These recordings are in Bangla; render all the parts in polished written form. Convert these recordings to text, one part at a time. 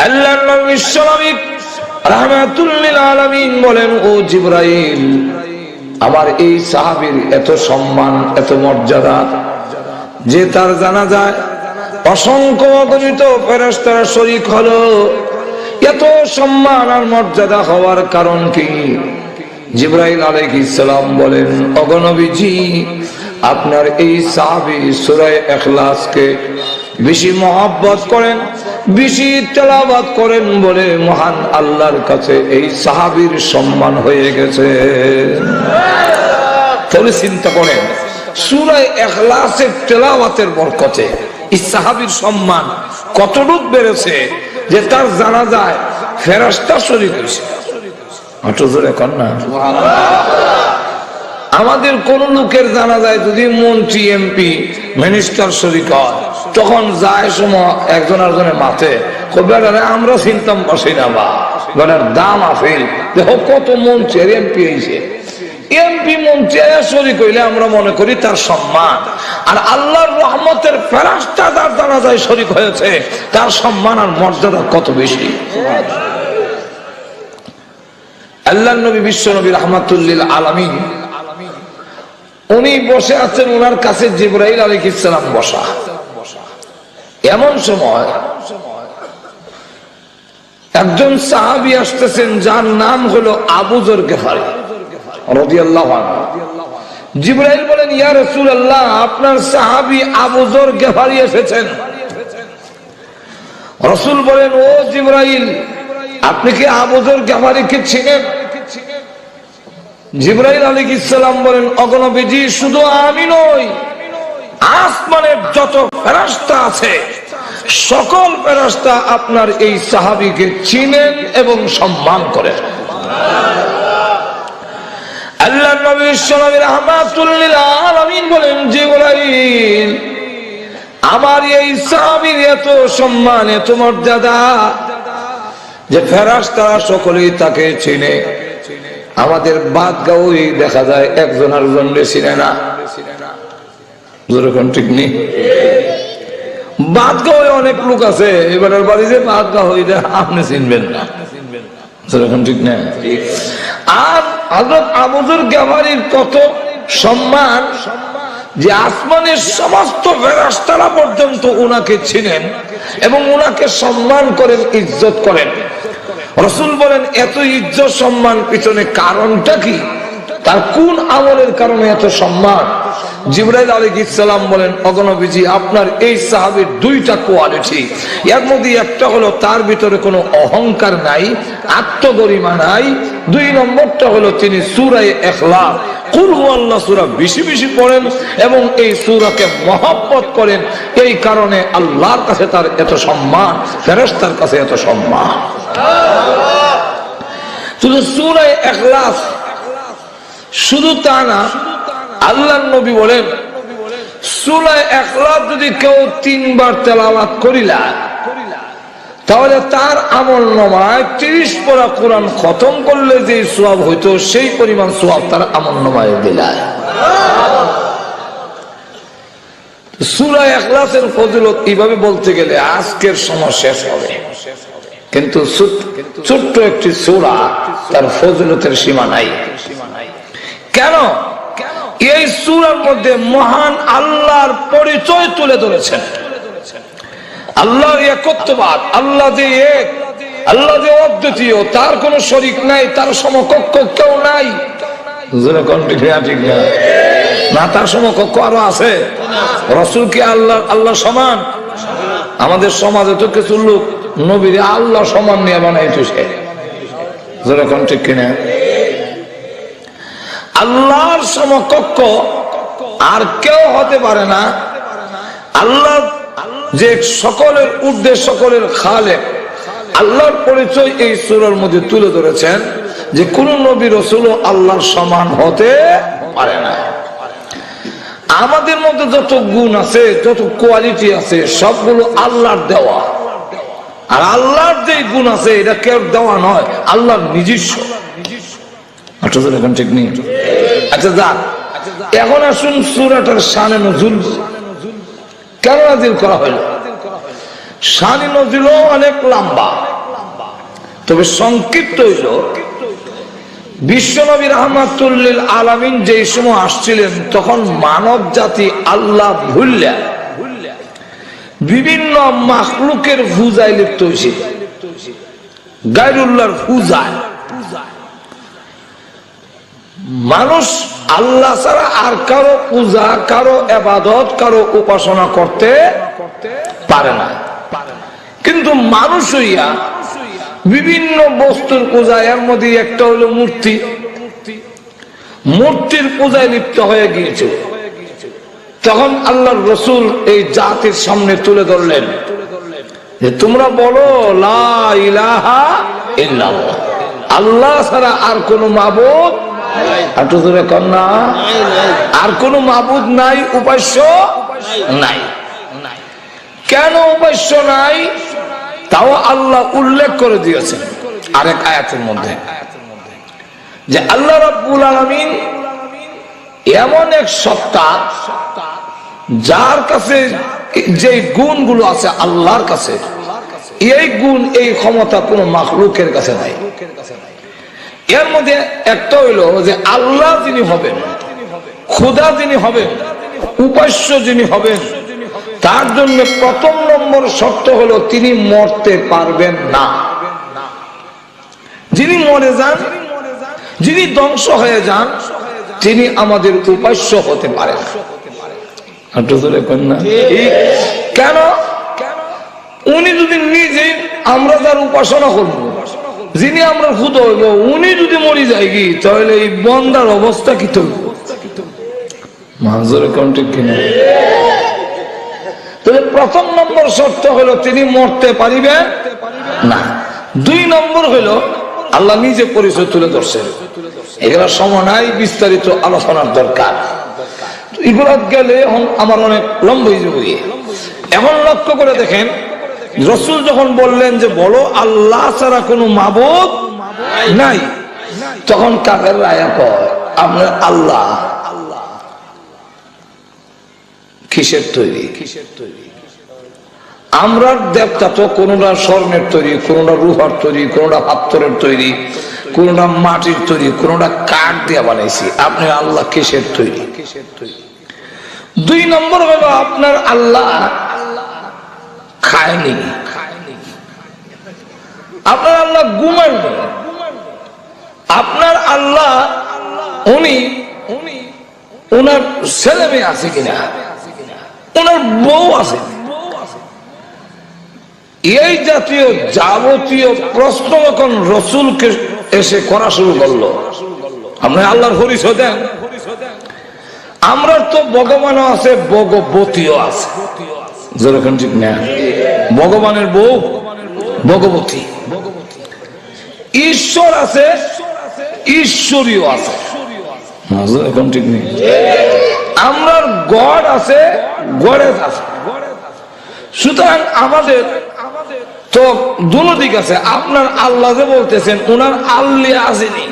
আল্লাহর নবী বিশ্বনবী রাহমাতুল লিল আলামিন বলেন, ও জিবরাইল, আমার এই সাহাবীর এত সম্মান, এত মর্যাদা যে তার জানাজায় অসংখ্য অগণিত ফেরেশতারা শরীক হলো। এত সম্মান আর মর্যাদা হওয়ার কারণ কি? জিবরাইল আলাইহিস সালাম বলেন, ওগো নবীজি, আপনার এই সাহাবী সূরা ইখলাসকে বেশি মহব্বত করেন, বেশি তেলাওয়াত করেন বলে মহান আল্লাহর কাছে এই সাহাবীর সম্মান হয়ে গেছে। তাহলে চিন্তা করেন, সূরা ইখলাসের তেলাওয়াতের বরকতে এই সাহাবীর সম্মান কতটুকু বেড়েছে যে তার জানাজায় ফেরেশতা শরীক হয়েছে। আমাদের কোন লোকের জানাজায় যদি মন্ত্রী, এমপি, মিনিস্টার শরীক হয়, তখন যায় সময় একজন আরেকজনের মাথে আমরা চিন্তাম পারছি না, বা দাম আফিল দেখো কত মন্ত্রী আর এমপি হয়েছে। এমপি মন্ত্রী শরীক হইলে আমরা মনে করি তার সম্মান, আর আল্লাহর রহমতের ফেরেশতা তার জানাজায় শরীক হয়েছে, তার সম্মান আর মর্যাদা কত বেশি। আল্লাহর নবী বিশ্বনবী রাহমাতুল লিল আলামিন উনি বসে আছেন, ওনার কাছে জিবরাইল আলাইহিস সালাম বসা। এমন সময় একজন সাহাবী আসতেছেন যার নাম হলো আবু যর গিফারী রাদিয়াল্লাহু আনহু। জিবরাইল বলেন, ইয়া রাসূলুল্লাহ, আপনার সাহাবী আবু যর গিফারী এসেছেন। রাসূল বলেন, ও জিবরাইল, আপনি কি আবু যর গিফারীকে চিনেন? জিবরাইল আলাইহিস সালাম বলেন, ওগো নবীজি, শুধু আমি নই, আসমানের যত ফেরেশতা আছে সকল ফেরেশতা আপনার এই সাহাবীকে চিনেন এবং সম্মান করেন। আল্লাহর নবী বিশ্বনবী রাহমাতুল লিল আলামিন বলেন, জিবরাইল, আমার এই সাহাবীর এত সম্মান, এত মর্যাদা যে ফেরেশতারা সকলেই তাকে চিনে। আমাদের বাদগাঁও দেখা যায় একজন আরেকজনকে চিনে না, যেরকম ঠিক নেই। বাদগাঁও অনেক লোক আছে, এবারের বাড়ি যে বাদগাঁও হইলে আপনি চিনবেন না, যেরকম ঠিক না। আর হযরত আবু যর গিফারীর কত সম্মান যে আসমানের সমস্ত ফেরেশতারা পর্যন্ত ওনাকে চিনেন এবং ওনাকে সম্মান করেন, ইজ্জত করেন। রাসূল বলেন, এত ইজ্জত সম্মান পিছনে কারণটা কি? তার কোন আমলের কারণে এত সম্মান? জিবরাইল আলাইহিস সালাম বলেন, ওগো নবীজি, আপনার এই সাহাবীর দুইটা কোয়ালিটি। এর মধ্যে একটা হলো তার ভিতরে কোনো অহংকার নাই, আত্মগরিমা নাই। দুই নম্বরটা হলো তিনি সূরা ইখলাস, কুল হুয়াল্লাহু সূরা বেশি বেশি পড়েন এবং এই সূরাকে মহব্বত করেন। এই কারণে আল্লাহর কাছে তার এত সম্মান, ফেরেশতার কাছে এত সম্মান। শুধু সূরা ইখলাস শুধু তা না, আল্লাহর নবী বলেন, সূরা ইখলাস যদি কেউ 3 বার তেলাওয়াত করিলা তাহলে তার আমল নামায় 30 পারা কোরআন খতম করলে যে সওয়াব হইতো সেই পরিমাণ সওয়াব তার আমল নামায় দিলায়। সূরা ইখলাসের ফজিলত এইভাবে বলতে গেলে আজকের সময় শেষ হবে, কিন্তু ছোট্ট একটি সূরা, তার ফজিলতের সীমা নাই। কেন? এই সূরার মধ্যে মহান আল্লাহর পরিচয় তুলে ধরেছেন। আল্লাহর একত্ববাদ, আল্লাহ যে এক, আল্লাহ যে অদ্বিতীয়, তার কোনো শরীক নাই, তার সমকক্ষ কেউ নাই। ঠিক না? তার সমকক্ষ আরো আছে? রাসূল কি আল্লাহ সমান? আমাদের সমাজে তো কিছু লোক নবীর আল্লাহ সমান নিয়ে বানাইছে, যেরকম ঠিক কিনা? আল্লাহর সমকক্ষ আর কেউ হতে পারে না। আল্লাহ যে সকলের ঊর্ধ্বে, সকলের খালেক, আল্লাহর পরিচয় এই সূরার মধ্যে তুলে ধরেছেন যে কোন নবী রাসূল আল্লাহর সমান হতে পারে না। আমাদের মধ্যে যত গুণ আছে, যত কোয়ালিটি আছে, সবগুলো আল্লাহর দেওয়া। আর আল্লাহর যে গুণ আছে এটা কেউ দেওয়া নয়, আল্লাহর নিজস্ব। এখন ঠিক নেই? আচ্ছা, যাক, এখন আসুন সূরাটার শানে নজুল কেন নাযিল করা হলো। শানে নজুলও অনেক লম্বা। তবে সংক্ষিপ্ত হইল, বিশ্বনবী রাহমাতুল লিল আলামিন যেই সময় আসছিলেন তখন মানব জাতি আল্লাহ ভুললা বিভিন্ন মাখলুকের পূজায় লিপ্ত হয়েছিল, গায়রুল্লাহর পূজায়। মানুষ আল্লাহ ছাড়া আর কারো পূজা, কারো ইবাদত, কারো উপাসনা করতে পারে না। কিন্তু মানুষ হইয়া বিভিন্ন বস্তুর পূজা, এর মধ্যে একটা হলো মূর্তি, মূর্তির পূজায় লিপ্ত হয়ে গিয়েছে। তখন আল্লাহর রাসূল এই জাতির সামনে তুলে ধরলেন যে তোমরা বলো লা ইলাহা ইল্লাল্লাহ, আল্লাহ ছাড়া আর কোনো মাবুদ আর কোনো মাবুদ নাই, উপাস্য নাই। কেন উপাস্য নাই তাও আল্লাহ উল্লেখ করে দিয়েছেন আরেক আয়াতের মধ্যে, যে আল্লাহ রাব্বুল আলামিন এমন এক সত্তা যার কাছে যে গুণগুলো আছে আল্লাহর কাছে, এই গুণ, এই ক্ষমতা কোনো মাখলুকের কাছে নাই। এর মধ্যে একটা হইল যে আল্লাহ যিনি হবেন, খোদা যিনি হবেন, উপাস্য যিনি হবেন, তার জন্য প্রথম নম্বর শর্ত হলো তিনি মরতে পারবেন না। যিনি মরে যান, যিনি ধ্বংস হয়ে যান, তিনি আমাদের উপাস্য হতে পারেন না। কেন? উনি যদি নিজে, আমরা যার উপাসনা করব, যিনি আমরা খুদ হইব, উনি যদি মরি যায় কি, তাহলে এই বন্দার অবস্থা কি তৈরি? মাঝরে কন্টেক্ট কিনা? তাহলে প্রথম নম্বর শর্ত হলো তিনি মরতে পারিবেন না। 2 নম্বর হলো আল্লাহ নিজে পরিচয় তুলে ধরছেন। এগুলো সময় নাই, বিস্তারিত আলোচনার দরকার, এগুলো গেলে আমার অনেক লম্বা হয়ে যাবে। এখন লক্ষ্য করে দেখেন, রাসূল যখন বললেন যে বলো আল্লাহ ছাড়া কোনো মাবুদ নাই, তখন কাফের রায়া কয় আপনার আল্লাহ কিসের তৈরি? আমরা দেবতা তো কোনটা স্বর্ণের তৈরি, কোনটা রূপার তৈরি, কোনটা পাথরের তৈরি, কোনটা মাটির তৈরি, কোনটা কাঠ দিয়ে বানাইছি। আপনি আল্লাহ কিসের তৈরি? 2 নম্বর হলো আপনার আল্লাহ খায়নি, আপনার আল্লাহ ঘুমাননি, আপনার আল্লাহ উনি ওনার ছেলে মেয়ে আছে কিনা, ওনার বউ আছে, এই জাতীয় যাবতীয় প্রশ্ন যখন রাসূলকে এসে করা শুরু করলো, আপনি আল্লাহর পরিচয় দেন। আমরা তো ভগবানও আছে, ভগবতীও আছে, যেরকম ঠিক না? ভগবানের বউ ভগবতী, ঈশ্বর আছে, ঈশ্বরীয় আছে, যেরকম ঠিক নেই? আমরা গড আছে, গডেস আছে। সুতরাং আমাদের তো দুনো দিক আছে। আপনার আল্লাহ যে বলতেছেন, ওনার আল্লাহ আসেনি।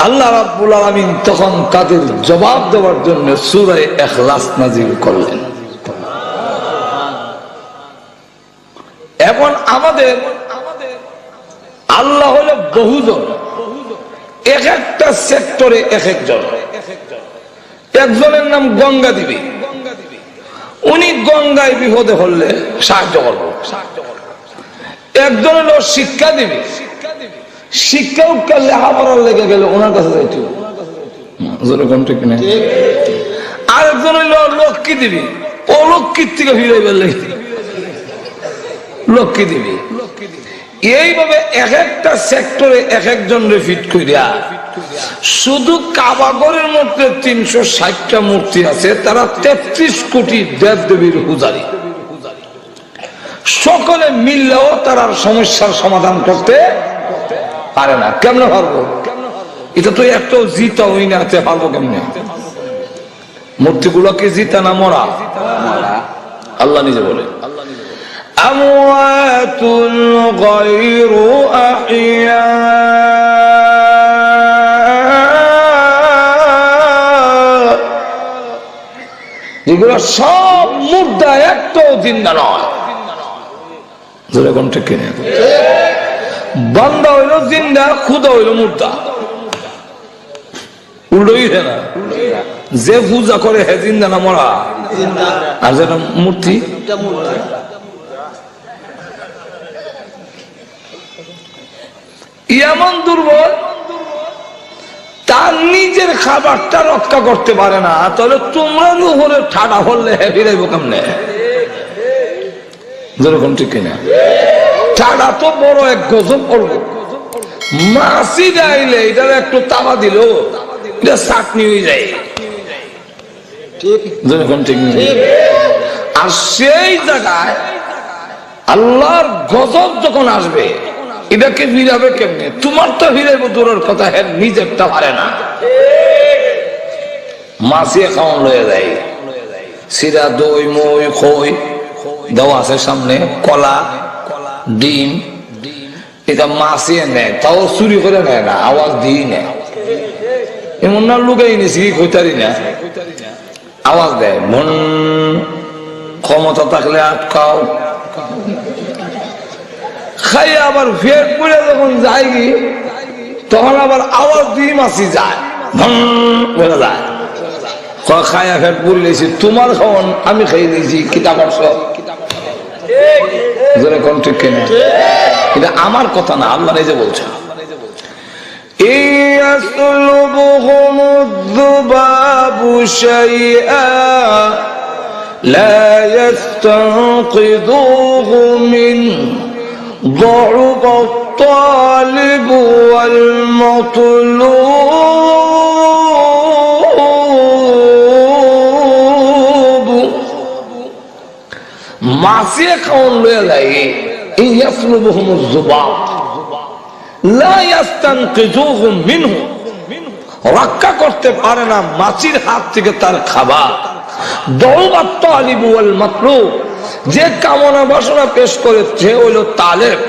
আল্লাহ রাব্বুল আলামিন তখন তাদের জবাব দেওয়ার জন্য সূরা ইখলাস নাযিল করলেন। এখন আমাদের আল্লাহ হলো বহুজন, এক একটা সেক্টরে এক একজন। একজনের নাম গঙ্গা দেবী, উনি গঙ্গায় বিপদে হলে সাহায্য করবো। একজন হলো শিক্ষা দেবী, শিক্ষা উৎকা লেখাপড়ার লেগে গেলে ওনার কাছে যাইতো। আরেকজন হইল লক্ষ্মী দেবী, অলক্ষ্মীর থেকে ফিরে গেলে লক্ষ্মী দেবী। এইভাবে এক একটা সেক্টরে এক একজন ফিট করিয়া, শুধু কাবাগরের মধ্যে 360টা মূর্তি আছে, তারা 33 কোটি দেব দেবীর পূজারী। সকলে মিললেও তারা সমস্যার সমাধান করতে পারে না। কেমনে পারবো? এটা তো একটা জিতা হই না, পারবো কেমনে? মূর্তিগুলোকে জিতা না মরা? আল্লাহ নিজে বলে আমওয়াতুল গায়রু আহিয়া, এগুলো সব মুর্দা, একটাও জিন্দা নয়। যেরকম ঠিক কিনা? বান্দা হইল জিন্দা, খুদা হইল মুর্দা। উল্টোই না, যে পূজা করে হে জিন্দা না মরা, আর যেটা মূর্তি এমন দুর্বল, তার নিজের খাবারটা রক্ষা করতে পারে না, তাহলে তোমরা উপরে ঠাডা হলে ফিরাইব কেমনে? যেরকম ঠিক কিনা? ঠাডা তো বড় এক গজব করবো। মাছি গাইলে এটার একটু তাওয়া দিল, এটা চাটনি হয়ে যায়। যেরকম ঠিক নেই। আর সেই জায়গায় আল্লাহর গজব যখন আসবে, এটাকে ফিরাবে কেমনে? তোমার তো ফিরাইব দূরের কথা, হ্যাঁ নিজেরটা পারে না। মাছিয়ে খাওয়ান লয়ে যায়, সিরা দই মই খই দেওয়া আছে সামনে, কলা ডিম, এটা মাছিয়ে নেয়, তাও চুরি করে নেয় না, আওয়াজ দিয়ে নেয়। এমন না লুকাই নিছি খৈতারি না, আওয়াজ দেয় মন, ক্ষমতা থাকলে আটকাও। খাই আবার ফের পড়ে যখন যাই তখন আবার আওয়াজ দিয়ে মাছি যায়, বলে যায়। খাইয়া ফের পড়লেছি, তোমার খাওয়ান আমি খাই দিয়েছি, কিতাব যেরকম ঠিক কিনা? এটা আমার কথা না, আল্লাহ নিজে বলছে। يَسْلُبْهُمُ الذُّبَابُ شَيْئًا لَا يَسْتَنقِذُوهُ مِنْهُ ضَعُفَ الطَّالِبُ وَالْمَطْلُوبُ মাছিয়ে খাওয়ান লয়ে যায়। يَسْلُبْهُمُ الذُّبَابُ لا يستنقذوه منه, রক্ষা করতে পারে না মাছির হাত থেকে তার খাবার। দৌবাত তালিব ওয়াল মাতলুব, যে কামনা বাসনা পেশ করে সে হইল তালেব,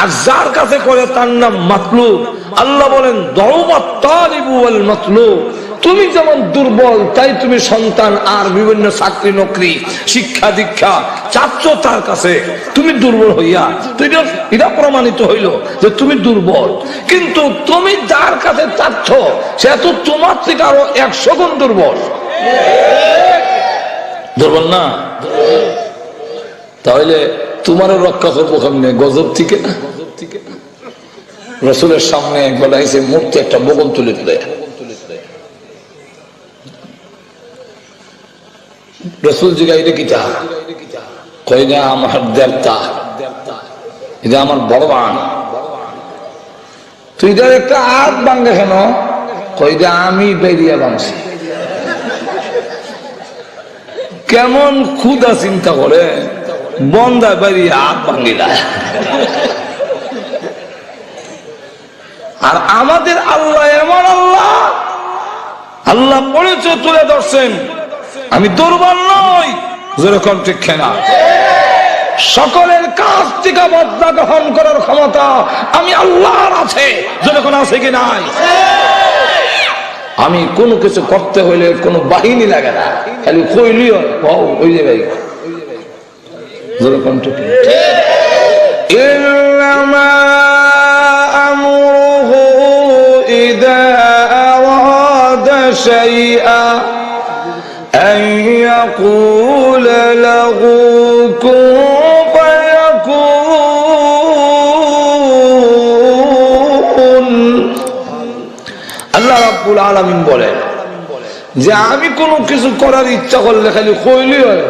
আর যার কাছে করে তার নাম মাতলুব। আল্লাহ বলেন দৌবাত তালিব ওয়াল মাতলুব, তুমি যেমন দুর্বল তাই তুমি সন্তান আর বিভিন্ন চাকরি নকরি শিক্ষা দীক্ষা চাচ্ছ তার কাছে, তুমি দুর্বল হইয়া, এটা প্রমাণিত হইল যে তুমি দুর্বল। কিন্তু তুমি যার কাছে চাচ্ছ সে তো তোমার থেকে আরো 100 গুণ দুর্বল। দুর্বল না? তাহলে তোমারও রক্ষা করবো কেমনে? গজব থেকে না? রাসূলের সামনে একবার এসে মূর্তি একটা বগল তুলে তুলে, রসুল জিগা এটা কিটা? কই না আমার দেবতা, এটা আমার ভগবান। তুই তার একটা হাত ভাঙ্গে কেন? কই না আমি বেরিয়ে ভাঙছি। কেমন ক্ষুধা চিন্তা করে, বন্দা বেরিয়ে হাত ভাঙ্গিলা। আর আমাদের আল্লাহ এমন আল্লাহ, আল্লাহ পরিচয় তুলে ধরছেন আমি দুর্বল নই, যেরকম ঠিক না? সকলের কাছ থেকে বদলা গ্রহণ করার ক্ষমতা আমি আল্লাহর আছে, যেরকম আছে কি নাই? আমি কোনো কিছু করতে হইলে কোনো বাহিনী লাগে না, খালি কইলি ওই যে ভাই, যেরকম ঠিক। ইন্নামা আমরুহু ইযা আরাদা শাইআ أن يقول له كن فيكون। আল্লাহ রাব্বুল আলামিন বলেন যে আমি কোনো কিছু করার ইচ্ছা করলে খালি কইলি হয়,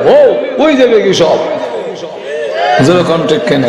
ওই যাবে কি সব, যেরকম ঠিক কিনা?